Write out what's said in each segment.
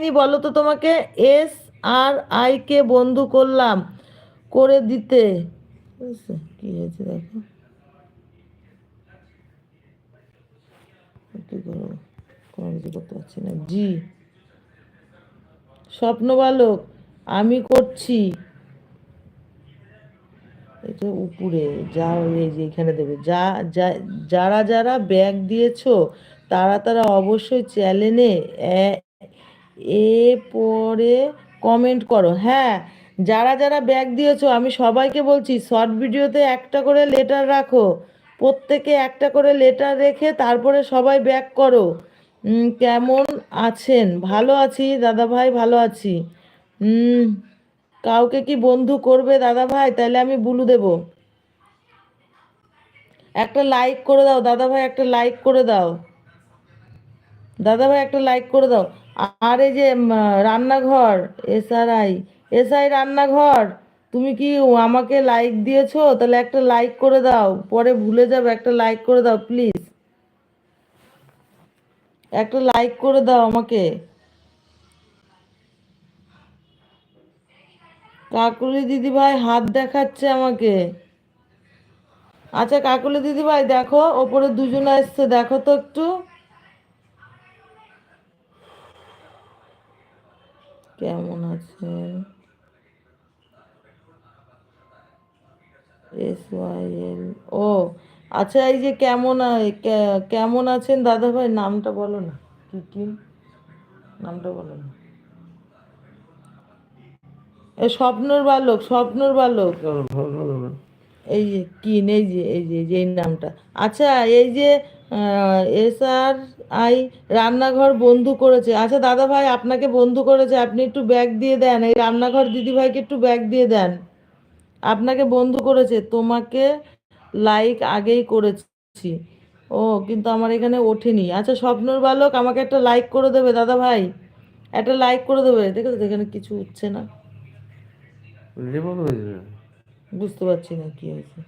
হয়নি বলো তো তোমাকে? এস আর আই কে বন্ধু করলাম করে দিতে, বুঝছো? কি হয়েছে দেখো, কি করবো, কোনো কিছু করতে পারছি না। জি স্বপ্ন বালক, আমি করছি। এটা উপরে যা, এই যে এখানে দেবে যা, যা যারা যারা ব্যাগ দিয়েছো তারা তারা অবশ্যই চ্যানেলে এ পরে কমেন্ট করো। হ্যাঁ, যারা যারা ব্যাগ দিয়েছো আমি সবাইকে বলছি শর্ট ভিডিওতে একটা করে লেটার রাখো, প্রত্যেকে একটা করে লেটার রেখে তারপরে সবাই ব্যাক করো। কেমন আছেন? ভালো আছি দাদা ভাই, ভালো আছি। হুম, কাউকে কি বন্ধু করবে দাদা ভাই? তাহলে আমি বুলু দেব। একটা লাইক করে দাও দাদা ভাই, একটা লাইক করে দাও দাদা ভাই, একটা লাইক করে দাও। আর এই যে রান্নাঘর, এসআরআই, এসআই রান্নাঘর, তুমি কি আমাকে লাইক দিয়েছো? তাহলে একটা লাইক করে দাও, পরে ভুলে যাবে, একটা লাইক করে দাও প্লিজ, একটা লাইক করে দাও আমাকে। কাকুলি দিদি ভাই হাত দেখাচ্ছে আমাকে। আচ্ছা কাকুলি দিদি ভাই দেখো, ওপরে দুজনে এসছে, দেখো তো একটু কেমন আছেন। SYL, ও আচ্ছা, এই যে কেমন কেমন আছেন দাদা ভাই, নামটা বলো না, কি কি নামটা বলো না। এ স্বপ্নর বালক, স্বপ্নর বালক, এই যে কি, এই যে এই নামটা। আচ্ছা এই যে SRI রান্নাঘর বন্ধু করেছে, আচ্ছা দাদা ভাই আপনাকে বন্ধু করেছে, আপনি একটু ব্যাগ দিয়ে দেন, এই রান্নাঘর দিদি ভাইকে একটু ব্যাগ দিয়ে দেন। আপনাকে বন্ধু করেছে, তোমাকে লাইক আগেই করেছি। ও কিন্তু আমার এখানে ওঠেনি। আচ্ছা স্বপ্নর বালক আমাকে একটা লাইক করে দেবে দাদা ভাই, একটা লাইক করে দেবে। দেখো তো এখানে কিছু উঠছে না, বুঝতে পারছি না কি হয়েছে।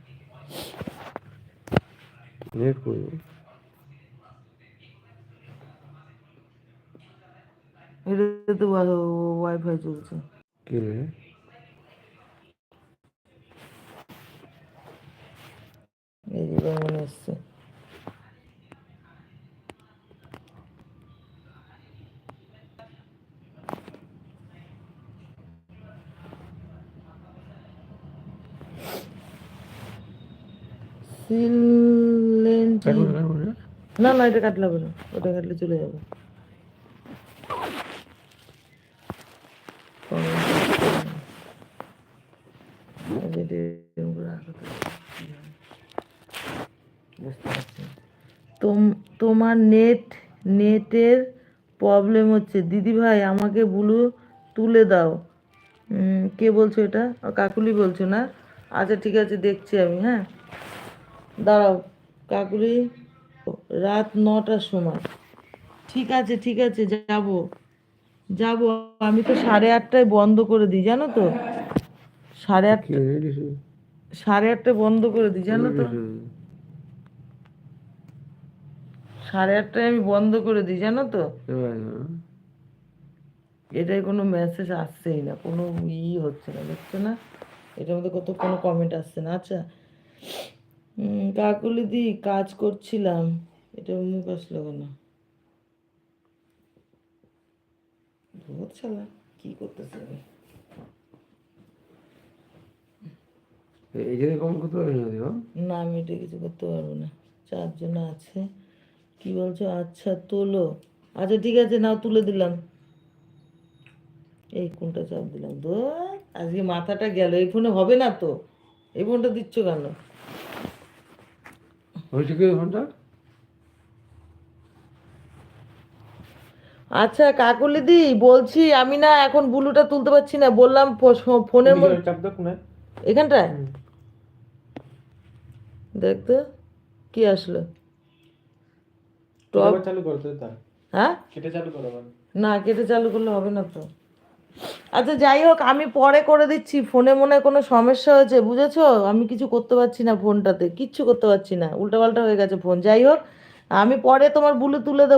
এটা তো ওয়াইফাই চলছে। এই যে কেমন এসছে। সিলেন্টি, না না এটা কাটলে হবে না, ওটা কাটলে চলে যাবে। তোমার নেটের প্রবলেম হচ্ছে দিদি ভাই, আমাকে ব্লু তুলে দাও। কে বলছো এটা? কাকুলি বলছো না? আচ্ছা ঠিক আছে, দেখছি আমি, হ্যাঁ দাঁড়াও। কাকুলি, রাত 9টার সময়, ঠিক আছে ঠিক আছে, যাব যাব। আমি তো 8:30টায় বন্ধ করে দিই জানো তো, 8:30, 8:30টায় বন্ধ করে দিই জানো তো, 8:30টায় আমি বন্ধ করে দিই জানো তো। এটাই কোনো মেসেজ আসছেই না, কোনো হচ্ছে না, দেখছো না এটার মধ্যে কত কোনো কমেন্ট আসছে না। আচ্ছা কাকুলি দি কাজ করছিলাম, এটা মুখ আসলো কেন? বহুত শালা, কি করতেছে আমি? না আমি এটা কিছু করতে পারবো না, 4 জন আছে। কি বলছো? আচ্ছা তোলো, আচ্ছা ঠিক আছে নাও তুলে দিলাম। এই কোনটা চাপ দিলাম তো, আজকে মাথাটা গেল, এই ফোনে হবে না তো, এই ফোনটা দিচ্ছ কেন? আচ্ছা কাকুলি দি বলছি, আমি না এখন ব্লুটা তুলতে পারছি না, বললাম ফোনের মধ্যে এখানটায় দেখতে কি আসলো, টপ চালু করতে, হ্যাঁ কেটে চালু করো, না কেটে চালু করলে হবে না তো। আচ্ছা যাই হোক, আমি পরে করে দিচ্ছি, ফোনে মনে হয় কোনো সমস্যা হয়েছে, বুঝেছো? আমি কিছু করতে পারছি না, ফোনটাতে কিচ্ছু করতে পারছি না, উল্টাপাল্টা হয়ে গেছে ফোন। যাই হোক, আমি পরে তোমার ব্লু তুলে দেবো।